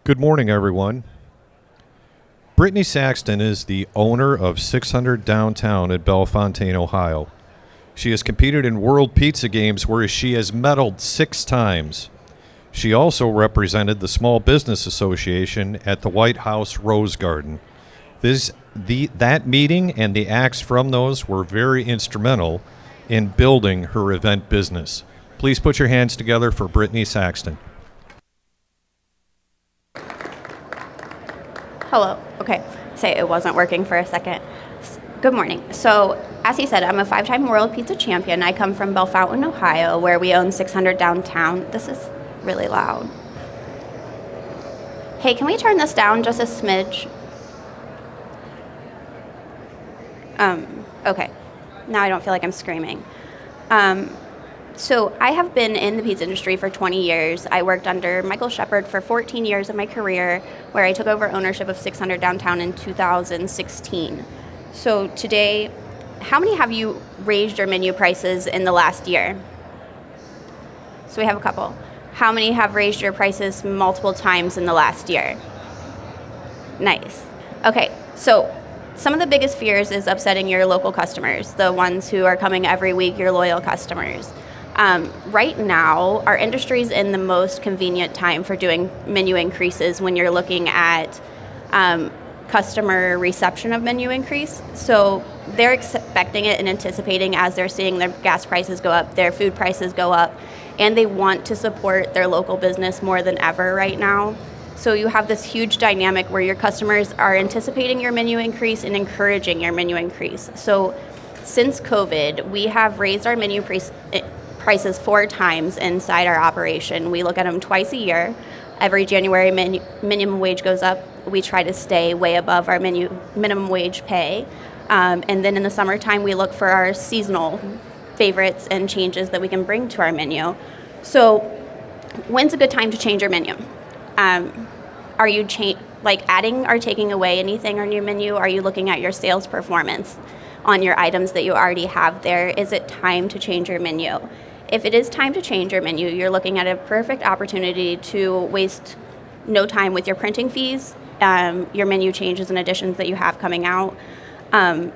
Good morning, everyone. Brittany Saxton is the owner of 600 Downtown at Bellefontaine, Ohio. She has competed in World Pizza Games where she has medaled 6 times. She also represented the Small Business Association at the White House Rose Garden. That meeting and the acts from those were very instrumental in building her event business. Please put your hands together for Brittany Saxton. Hello. Okay. Say it wasn't working for a second. Good morning. So, as he said, I'm a 5-time World Pizza Champion. I come from Bellefontaine, Ohio, where we own 600 Downtown. This is really loud. Hey, can we turn this down just a smidge? Okay. Now I don't feel like I'm screaming. So I have been in the pizza industry for 20 years. I worked under Michael Shepard for 14 years of my career, where I took over ownership of 600 Downtown in 2016. So today, how many have you raised your menu prices in the last year? So we have a couple. How many have raised your prices multiple times in the last year? Nice. Okay, so some of the biggest fears is upsetting your local customers, the ones who are coming every week, your loyal customers. Right now, our industry is in the most convenient time for doing menu increases when you're looking at customer reception of menu increase. So they're expecting it and anticipating as they're seeing their gas prices go up, their food prices go up, and they want to support their local business more than ever right now. So you have this huge dynamic where your customers are anticipating your menu increase and encouraging your menu increase. So since COVID, we have raised our menu prices 4 times inside our operation. We look at them twice a year. Every January, minimum wage goes up. We try to stay way above our minimum wage pay. And then in the summertime, we look for our seasonal favorites and changes that we can bring to our menu. So when's a good time to change your menu? Are you adding or taking away anything on your menu? Are you looking at your sales performance on your items that you already have there? Is it time to change your menu? If it is time to change your menu, you're looking at a perfect opportunity to waste no time with your printing fees, your menu changes and additions that you have coming out, and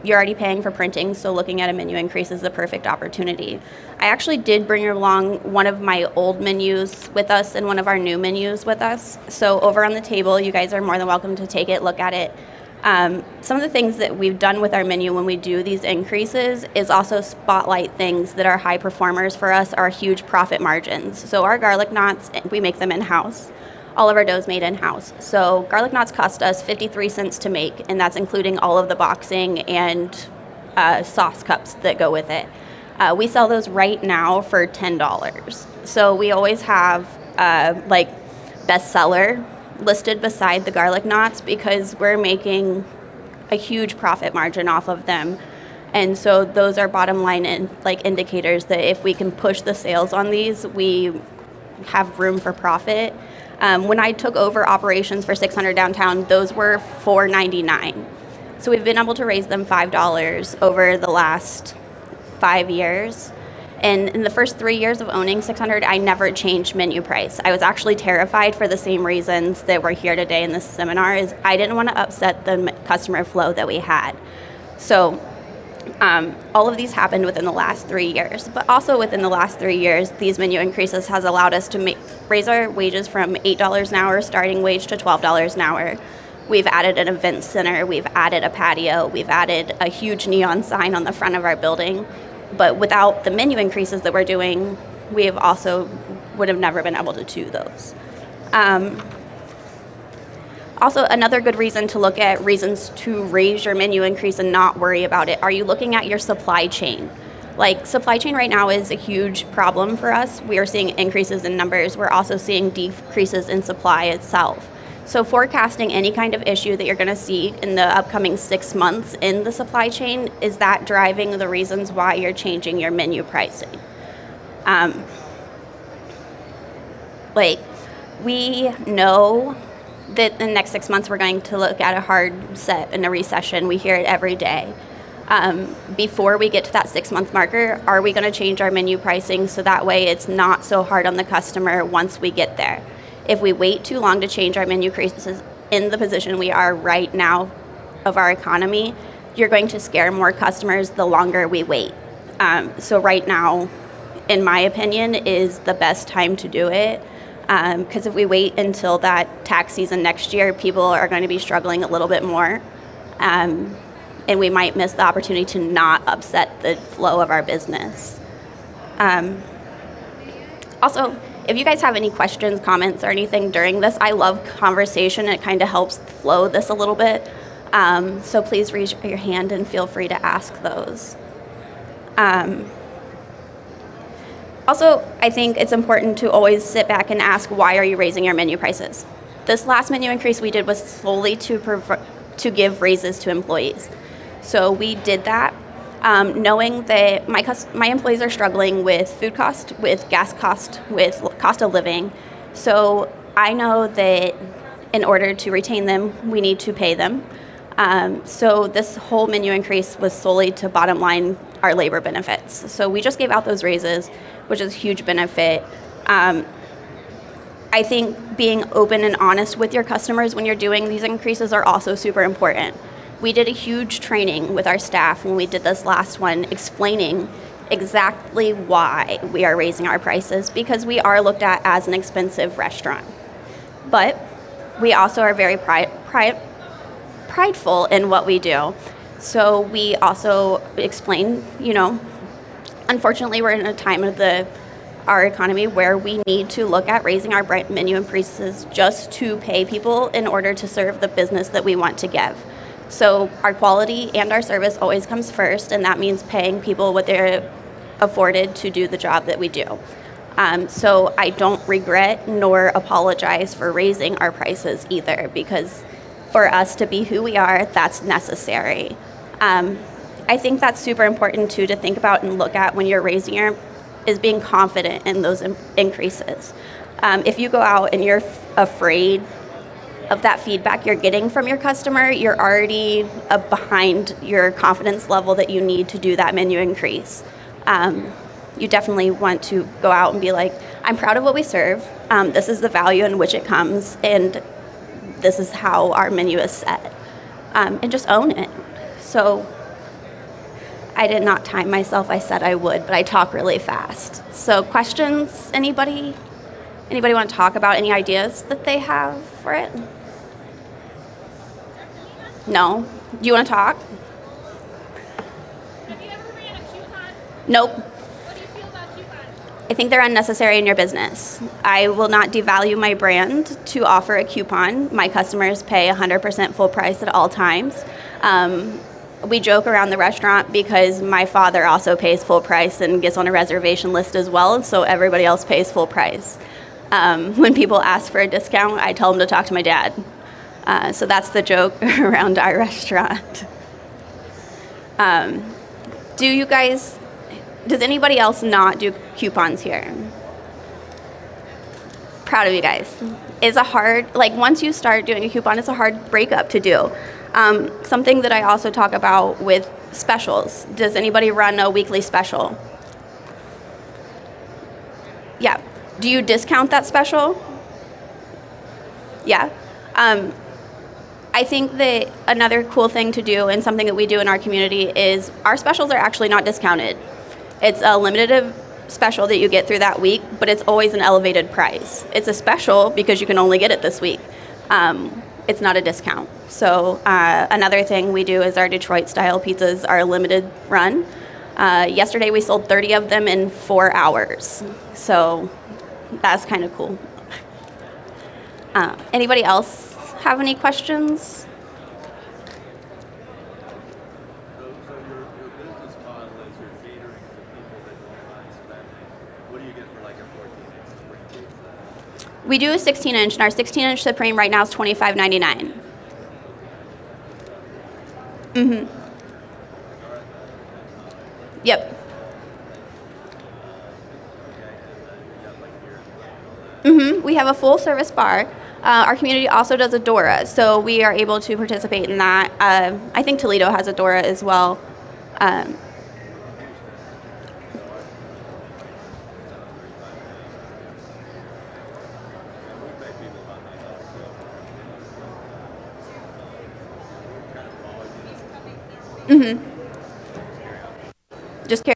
you're already paying for printing, so looking at a menu increase is the perfect opportunity. I actually did bring along one of my old menus with us and one of our new menus with us. So over on the table, you guys are more than welcome to take it, look at it. Some of the things that we've done with our menu when we do these increases is also spotlight things that are high performers for us, are huge profit margins. So our garlic knots, we make them in-house. All of our dough's made in-house. So garlic knots cost us 53 cents to make, and that's including all of the boxing and sauce cups that go with it. We sell those right now for $10. So we always have bestseller listed beside the garlic knots because we're making a huge profit margin off of them. And so those are bottom line indicators that if we can push the sales on these, we have room for profit. When I took over operations for 600 Downtown, those were $4.99. So we've been able to raise them $5 over the last 5 years. And in the first 3 years of owning 600, I never changed menu price. I was actually terrified for the same reasons that we're here today in this seminar. Is I didn't want to upset the customer flow that we had. So all of these happened within the last 3 years. But also within the last 3 years, these menu increases has allowed us to raise our wages from $8 an hour starting wage to $12 an hour. We've added an event center. We've added a patio. We've added a huge neon sign on the front of our building. But without the menu increases that we're doing, we have also would have never been able to do those. Also, another good reason to look at reasons to raise your menu increase and not worry about it. Are you looking at your supply chain? Supply chain right now is a huge problem for us. We are seeing increases in numbers. We're also seeing decreases in supply itself. So forecasting any kind of issue that you're going to see in the upcoming 6 months in the supply chain, is that driving the reasons why you're changing your menu pricing? We know that in the next 6 months we're going to look at a hard set in a recession. We hear it every day. Before we get to that 6-month marker, are we going to change our menu pricing so that way it's not so hard on the customer once we get there? If we wait too long to change our menu increases in the position we are right now of our economy, you're going to scare more customers the longer we wait. So right now, in my opinion, is the best time to do it. Because if we wait until that tax season next year, people are going to be struggling a little bit more. And we might miss the opportunity to not upset the flow of our business. Also, if you guys have any questions, comments, or anything during this, I love conversation. It kind of helps flow this a little bit. So please raise your hand and feel free to ask those. Also, I think it's important to always sit back and ask, why are you raising your menu prices? This last menu increase we did was solely to give raises to employees. So we did that knowing that my employees are struggling with food cost, with gas cost, with cost of living. So I know that in order to retain them, we need to pay them. So this whole menu increase was solely to bottom line our labor benefits. So we just gave out those raises, which is a huge benefit. I think being open and honest with your customers when you're doing these increases are also super important. We did a huge training with our staff when we did this last one, explaining exactly why we are raising our prices, because we are looked at as an expensive restaurant. But we also are very prideful in what we do. So we also explain, unfortunately we're in a time of our economy where we need to look at raising our menu increases just to pay people in order to serve the business that we want to give. So our quality and our service always comes first, and that means paying people what they're afforded to do the job that we do. So I don't regret nor apologize for raising our prices either, because for us to be who we are, that's necessary. I think that's super important too to think about and look at when you're raising is being confident in those increases. If you go out and you're afraid of that feedback you're getting from your customer, you're already behind your confidence level that you need to do that menu increase. You definitely want to go out and be like, I'm proud of what we serve. This is the value in which it comes, and this is how our menu is set. And just own it. So I did not time myself. I said I would, but I talk really fast. So questions, anybody? Anybody want to talk about any ideas that they have for it? No? Do you want to talk? Have you ever ran a coupon? Nope. What do you feel about coupons? I think they're unnecessary in your business. I will not devalue my brand to offer a coupon. My customers pay 100% full price at all times. We joke around the restaurant because my father also pays full price and gets on a reservation list as well, so everybody else pays full price. When people ask for a discount, I tell them to talk to my dad. So that's the joke around our restaurant. Does anybody else not do coupons here? Proud of you guys. It's once you start doing a coupon, it's a hard breakup to do. Something that I also talk about with specials. Does anybody run a weekly special? Yeah. Do you discount that special? Yeah. I think that another cool thing to do, and something that we do in our community, is our specials are actually not discounted. It's a limited special that you get through that week, but it's always an elevated price. It's a special because you can only get it this week. It's not a discount. So another thing we do is our Detroit-style pizzas are a limited run. Yesterday we sold 30 of them in 4 hours. So that's kind of cool. Anybody else have any questions? So your business model is you're catering to people that don't mind spending. What do you get for like a 14-inch Supreme pizza? We do a 16-inch, and our 16-inch Supreme right now is $25.99. Mm-hmm. Yep. Mm-hmm. We have a full-service bar. Our community also does a Dora, so we are able to participate in that. I think Toledo has a Dora as well. Just carry.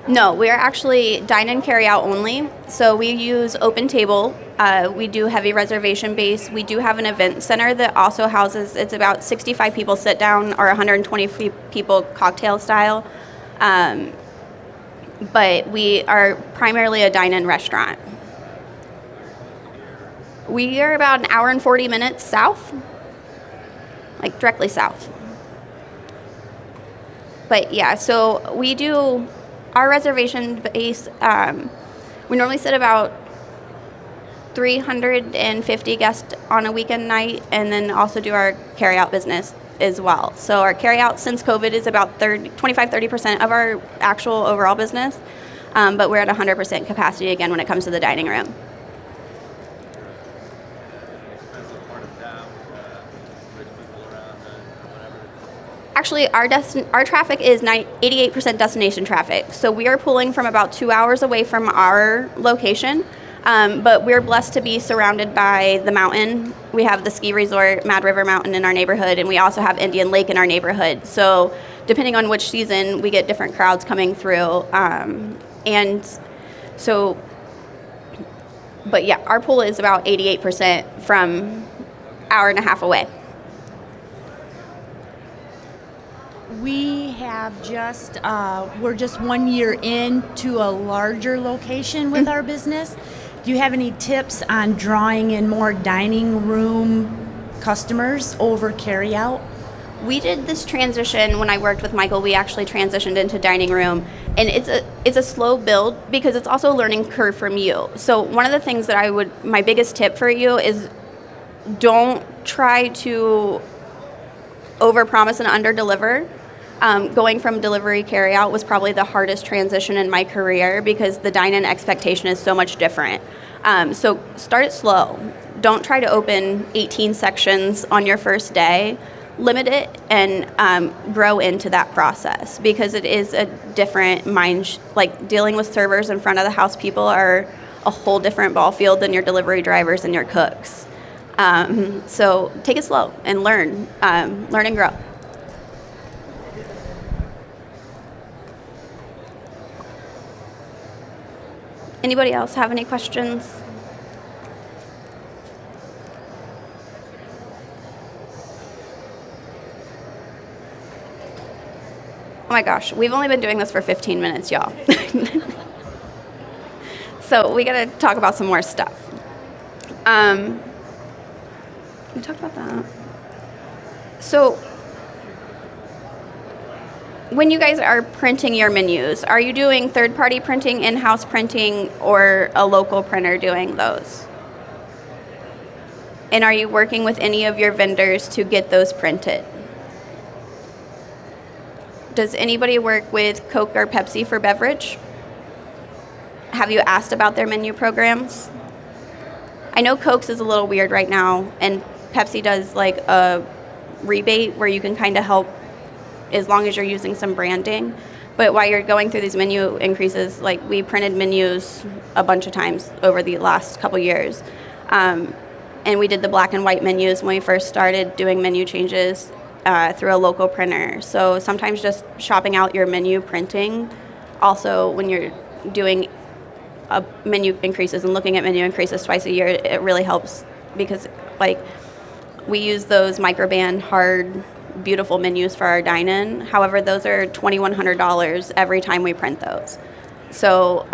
No, we're actually dine and carry out only. So we use open table. We do heavy reservation base. We do have an event center that also houses, it's about 65 people sit down or 120 people cocktail style. But we are primarily a dine-in restaurant. We are about an hour and 40 minutes south, like directly south. But yeah, so we do our reservation base. We normally sit about 350 guests on a weekend night, and then also do our carry-out business as well. So our carry-out since COVID is about 25-30% of our actual overall business, but we're at 100% capacity again when it comes to the dining room. Expensive part of town, rich people around, whatever. Actually, our traffic is 88% destination traffic. So we are pulling from about 2 hours away from our location, but we're blessed to be surrounded by the mountain. We have the ski resort, Mad River Mountain, in our neighborhood, and we also have Indian Lake in our neighborhood. So depending on which season, we get different crowds coming through. But yeah, our pool is about 88% from hour and a half away. We have we're just 1 year into a larger location with our business. Do you have any tips on drawing in more dining room customers over carry out? We did this transition when I worked with Michael. We actually transitioned into dining room, and it's a slow build because it's also a learning curve from you. So one of the things that my biggest tip for you is don't try to overpromise and underdeliver. Going from delivery carry out was probably the hardest transition in my career because the dine-in expectation is so much different. So start it slow. Don't try to open 18 sections on your first day. Limit it and grow into that process because it is a different like dealing with servers in front of the house people are a whole different ball field than your delivery drivers and your cooks. So take it slow and learn and grow. Anybody else have any questions? Oh my gosh, we've only been doing this for 15 minutes, y'all. So we gotta talk about some more stuff. We talked about that. So when you guys are printing your menus, are you doing third-party printing, in-house printing, or a local printer doing those? And are you working with any of your vendors to get those printed? Does anybody work with Coke or Pepsi for beverage? Have you asked about their menu programs? I know Coke's is a little weird right now, and Pepsi does like a rebate where you can kind of help as long as you're using some branding. But while you're going through these menu increases, like we printed menus a bunch of times over the last couple years. And we did the black and white menus when we first started doing menu changes through a local printer. So sometimes just shopping out your menu printing. Also, when you're doing menu increases and looking at menu increases twice a year, it really helps because like we use those microband hard beautiful menus for our dine-in. However, those are $2,100 every time we print those. So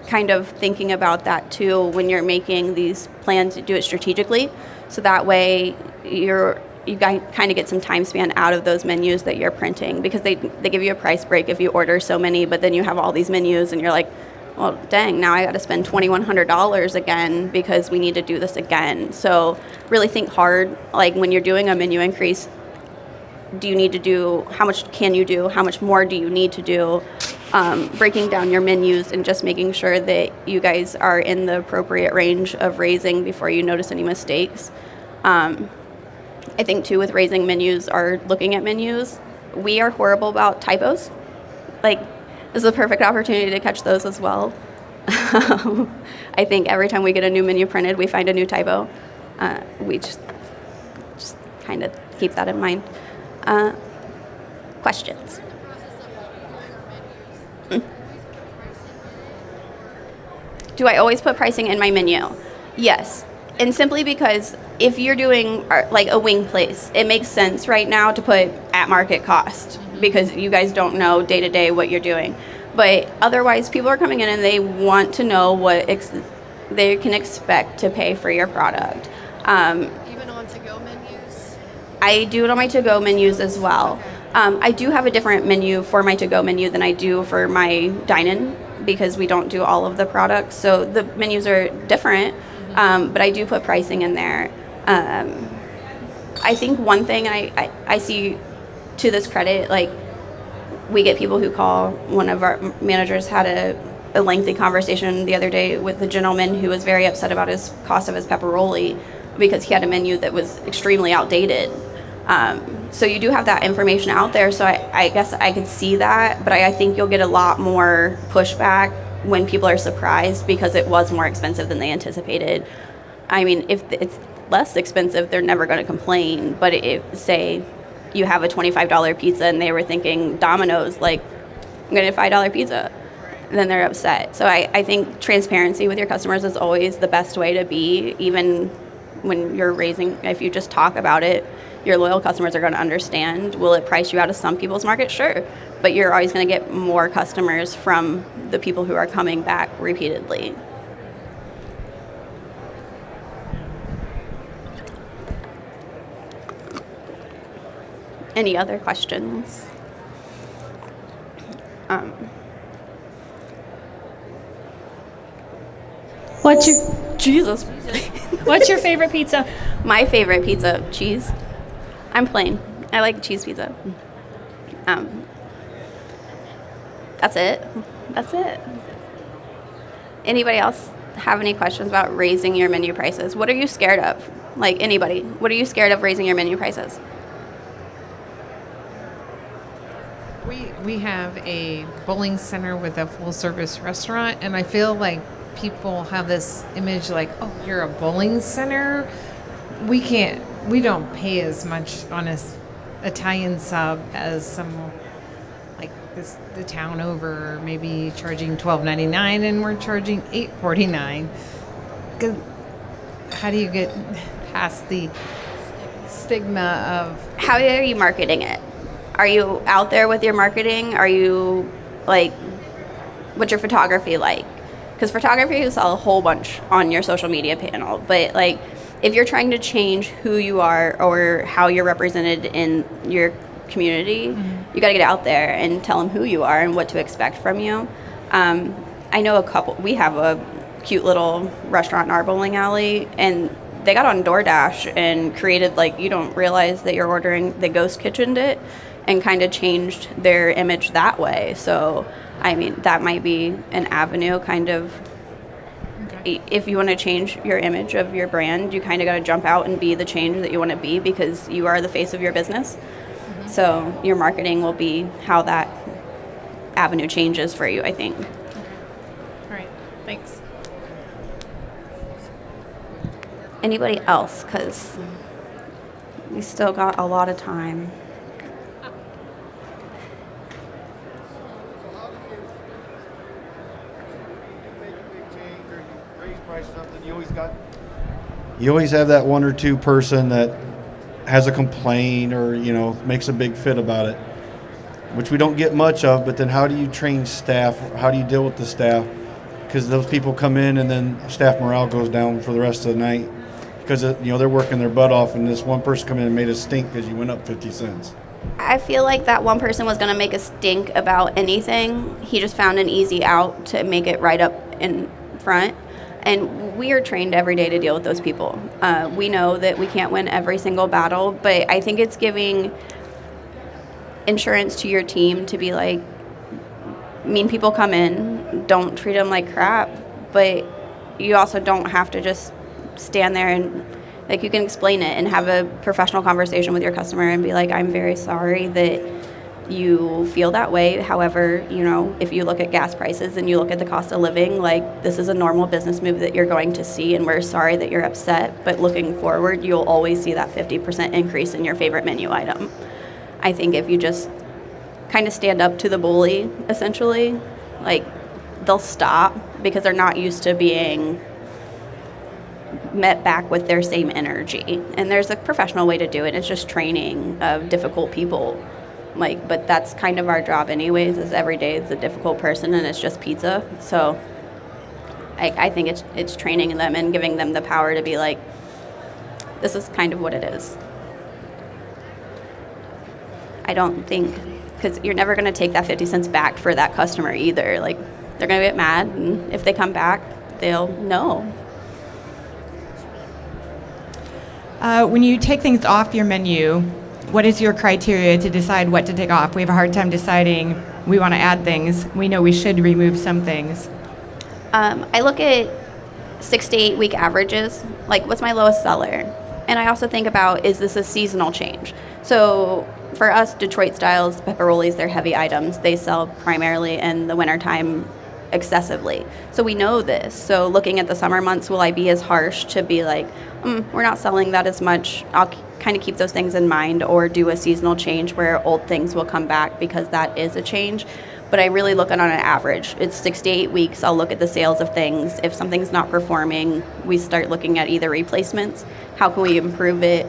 kind of thinking about that too when you're making these plans, do it strategically. So that way you kind of get some time span out of those menus that you're printing because they give you a price break if you order so many, but then you have all these menus and you're like, well, dang, now I got to spend $2,100 again because we need to do this again. So really think hard, like when you're doing a menu increase, do you need to do, how much can you do, how much more do you need to do, breaking down your menus and just making sure that you guys are in the appropriate range of raising before you notice any mistakes. I think too with raising menus or looking at menus, we are horrible about typos. Like this is a perfect opportunity to catch those as well. I think every time we get a new menu printed, we find a new typo. We just kind of keep that in mind. Questions? Do I always put pricing in my menu? Yes. And simply because if you're doing like a wing place, it makes sense right now to put at market cost because you guys don't know day to day what you're doing. But otherwise, people are coming in and they want to know what they can expect to pay for your product. Even on to-go menus? I do it on my to-go menus as well. I do have a different menu for my to-go menu than I do for my dine-in because we don't do all of the products. So the menus are different, but I do put pricing in there. I think one thing I see to this credit, like we get people who call. One of our managers had a lengthy conversation the other day with a gentleman who was very upset about his cost of his pepperoni because he had a menu that was extremely outdated. So you do have that information out there, so I guess I could see that, but I think you'll get a lot more pushback when people are surprised because it was more expensive than they anticipated. I mean, if it's less expensive, they're never going to complain, but if, say, you have a $25 pizza and they were thinking Domino's, like, I'm going to get a $5 pizza, then they're upset. So I think transparency with your customers is always the best way to be, even when you're if you just talk about it, your loyal customers are going to understand. Will it price you out of some people's market? Sure. But you're always going to get more customers from the people who are coming back repeatedly. Any other questions? What's your Jesus. What's your favorite pizza? My favorite pizza, cheese. I'm plain. I like cheese pizza. That's it. That's it. Anybody else have any questions about raising your menu prices? What are you scared of? Like anybody, what are you scared of raising your menu prices? We have a bowling center with a full service restaurant, and I feel like people have this image like, oh, you're a bowling center. We don't pay as much on a Italian sub as some like the town over, maybe charging $12.99 and we're charging $8.49. How do you get past the stigma of? How are you marketing it? Are you out there with your marketing? Are you like, what's your photography like? Because photography, you sell a whole bunch on your social media panel, but like if you're trying to change who you are or how you're represented in your community, you got to get out there and tell them who you are and what to expect from you. I know we have a cute little restaurant in our bowling alley, and they got on DoorDash and created, like, you don't realize that you're ordering, they ghost kitchened it and kind of changed their image that way. So, I mean, that might be an avenue, kind of. Okay. If you want to change your image of your brand, you kind of got to jump out and be the change that you want to be because you are the face of your business. Mm-hmm. So your marketing will be how that avenue changes for you, I think. Okay. All right. Thanks. Anybody else? Because we still got a lot of time. You always have that one or two person that has a complaint or, makes a big fit about it, which we don't get much of. But then how do you train staff? How do you deal with the staff? Because those people come in and then staff morale goes down for the rest of the night because, they're working their butt off, and this one person come in and made a stink because you went up 50 cents. I feel like that one person was going to make a stink about anything. He just found an easy out to make it right up in front. And we are trained every day to deal with those people. We know that we can't win every single battle, but I think it's giving insurance to your team to be like, mean people come in, don't treat them like crap, but you also don't have to just stand there and, like, you can explain it and have a professional conversation with your customer and be like, I'm very sorry that you feel that way. However, if you look at gas prices and you look at the cost of living, like, this is a normal business move that you're going to see, and we're sorry that you're upset, but looking forward, you'll always see that 50% increase in your favorite menu item. I think if you just kind of stand up to the bully, essentially, like, they'll stop because they're not used to being met back with their same energy. And there's a professional way to do it. It's just training of difficult people. But that's kind of our job anyways, is every day it's a difficult person and it's just pizza. So I think it's training them and giving them the power to be like, this is kind of what it is. I don't think, because you're never going to take that 50 cents back for that customer either. Like, they're going to get mad, and if they come back, they'll know. When you take things off your menu, what is your criteria to decide what to take off? We have a hard time deciding we want to add things. We know we should remove some things. I look at 6 to 8 week averages, like what's my lowest seller? And I also think about, is this a seasonal change? So for us, Detroit styles, pepperolis, they're heavy items. They sell primarily in the wintertime excessively. So we know this. So looking at the summer months, will I be as harsh to be like, we're not selling that as much? I'll kind of keep those things in mind, or do a seasonal change where old things will come back because that is a change. But I really look at on an average. It's 6 to 8 weeks. I'll look at the sales of things. If something's not performing, we start looking at either replacements. How can we improve it?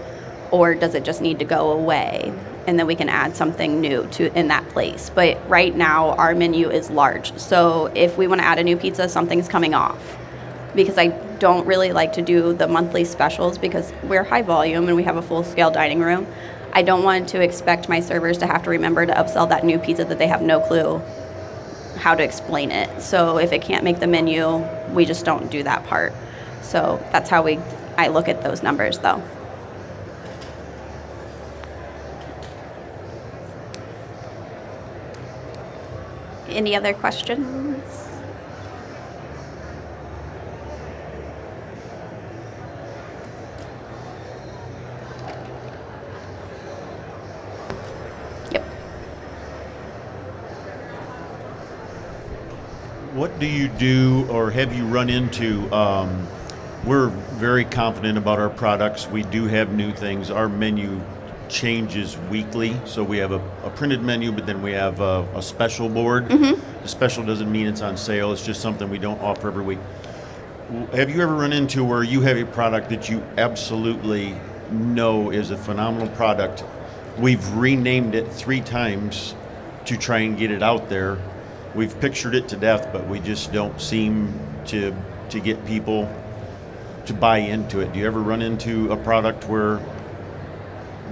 Or does it just need to go away? And then we can add something new in that place. But right now, our menu is large. So if we want to add a new pizza, something's coming off. Because I don't really like to do the monthly specials because we're high volume and we have a full-scale dining room. I don't want to expect my servers to have to remember to upsell that new pizza that they have no clue how to explain it. So if it can't make the menu, we just don't do that part. So that's how I look at those numbers, though. Any other questions? Yep. What do you do, or have you run into? We're very confident about our products. We do have new things. Our menu changes weekly, so we have a printed menu, but then we have a special board. Mm-hmm. The special doesn't mean it's on sale. It's just something we don't offer every week. Have you ever run into where you have a product that you absolutely know is a phenomenal product? We've renamed it 3 times to try and get it out there. We've pictured it to death, but we just don't seem to get people to buy into it. Do you ever run into a product where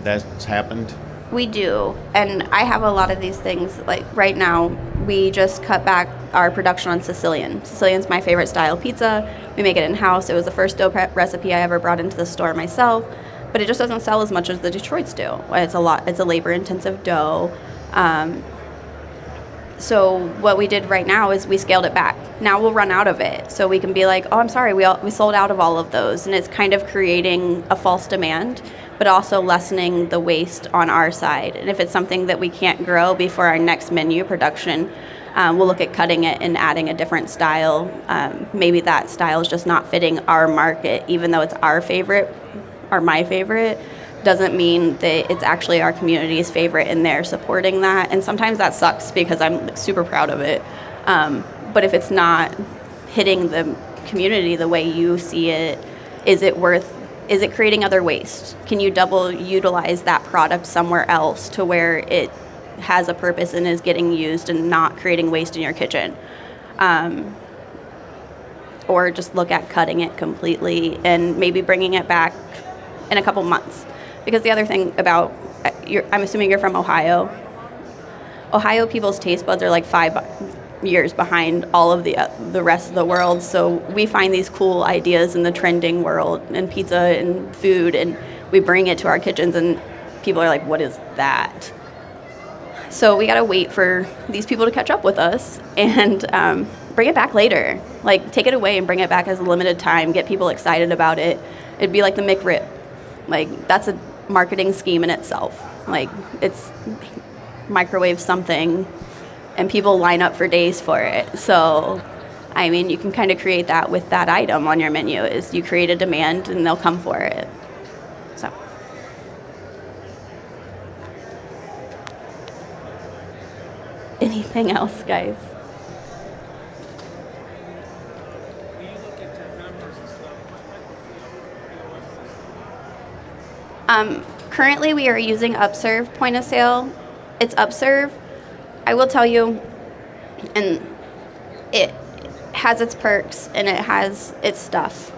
that's happened? We do, and I have a lot of these things. Like right now, we just cut back our production on Sicilian. Sicilian's my favorite style pizza. We make it in-house. It was the first dough prep recipe I ever brought into the store myself, but it just doesn't sell as much as the Detroit's do. It's a labor-intensive dough. So what we did right now is we scaled it back. Now we'll run out of it. So we can be like, oh, I'm sorry, we sold out of all of those. And it's kind of creating a false demand, but also lessening the waste on our side. And if it's something that we can't grow before our next menu production, we'll look at cutting it and adding a different style. Maybe that style is just not fitting our market, even though it's our favorite or my favorite. Doesn't mean that it's actually our community's favorite and they're supporting that. And sometimes that sucks because I'm super proud of it. But if it's not hitting the community the way you see it, is it creating other waste? Can you double utilize that product somewhere else to where it has a purpose and is getting used and not creating waste in your kitchen? Or just look at cutting it completely and maybe bringing it back in a couple months. Because the other thing about, I'm assuming you're from Ohio. Ohio people's taste buds are like 5 years behind all of the rest of the world. So we find these cool ideas in the trending world and pizza and food, and we bring it to our kitchens, and people are like, what is that? So we got to wait for these people to catch up with us and bring it back later. Like, take it away and bring it back as a limited time, get people excited about it. It'd be like the McRib. Like, that's a marketing scheme in itself. Like, microwave something and people line up for days for it. So, I mean, you can kind of create that with that item on your menu is you create a demand and they'll come for it. So. Anything else, guys? Currently, we are using Upserve point of sale. It's Upserve. I will tell you, and it has its perks and it has its stuff.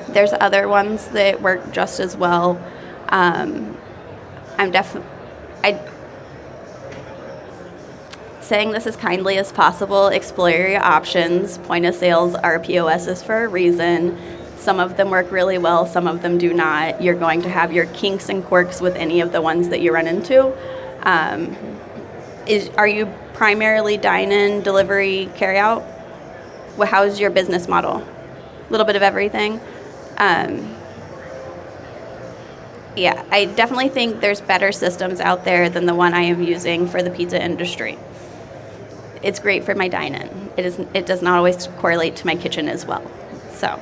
There's other ones that work just as well. Saying this as kindly as possible, explore your options. Point of sales are POSs for a reason. Some of them work really well, some of them do not. You're going to have your kinks and quirks with any of the ones that you run into. Are you primarily dine-in, delivery, carry-out? Well, how's your business model? A little bit of everything. Yeah, I definitely think there's better systems out there than the one I am using for the pizza industry. It's great for my dine-in. It does not always correlate to my kitchen as well. So,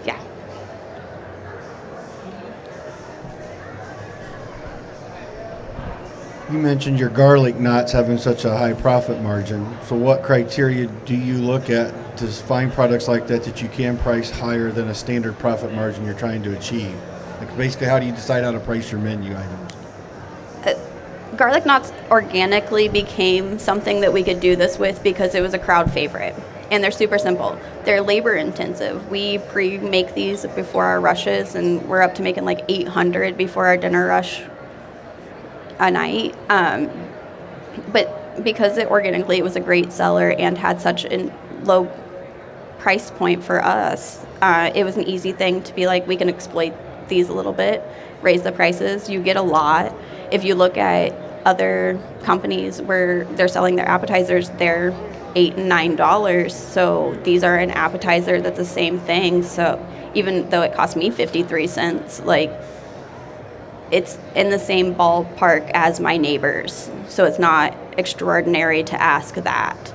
yeah. You mentioned your garlic knots having such a high profit margin. So what criteria do you look at to find products like that you can price higher than a standard profit margin you're trying to achieve? Like basically, how do you decide how to price your menu items? Garlic knots organically became something that we could do this with because it was a crowd favorite. And they're super simple. They're labor intensive. We pre-make these before our rushes, and we're up to making like 800 before our dinner rush a night. But because it organically, it was a great seller and had such a low price point for us, it was an easy thing to be like, we can exploit these a little bit, raise the prices. You get a lot. If you look at other companies where they're selling their appetizers, they're $8 and $9. So these are an appetizer that's the same thing. So even though it cost me 53 cents, like it's in the same ballpark as my neighbors. So it's not extraordinary to ask that.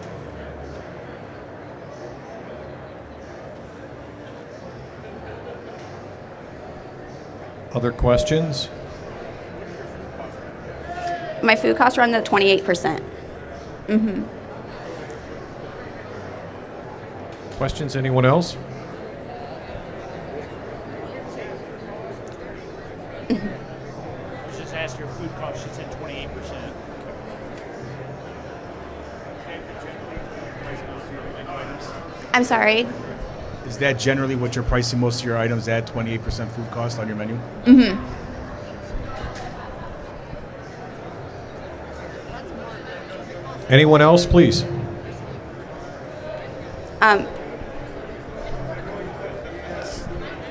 Other questions? My food costs run at 28%. Mm-hmm. Questions? Anyone else? Just ask your food cost. She said 28%. I'm sorry. Is that generally what you're pricing most of your items at? 28% food cost on your menu? Mm-hmm. Anyone else, please?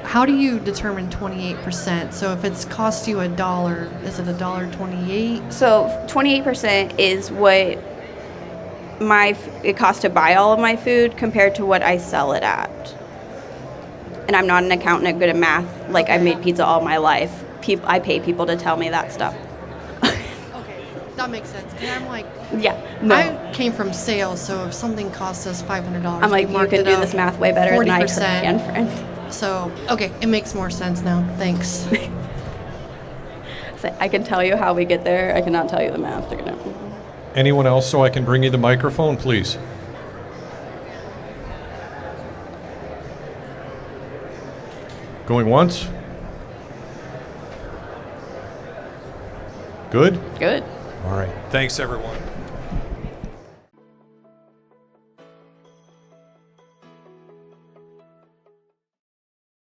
How do you determine 28%? So if it's cost you $1, is it $1.28? So 28% is what it costs to buy all of my food compared to what I sell it at. And I'm not an accountant good at math. Like, I've made pizza all my life. I pay people to tell me that stuff. Okay, that makes sense. And I'm like, Yeah. No. I came from sales, so if something costs us $500, I'm like, we you marked can it do up this math way better than I 40%. can, friend. So, okay, it makes more sense now. Thanks. So I can tell you how we get there. I cannot tell you the math. They're gonna. Anyone else, so I can bring you the microphone, please? Going once? Good? Good. All right. Thanks, everyone.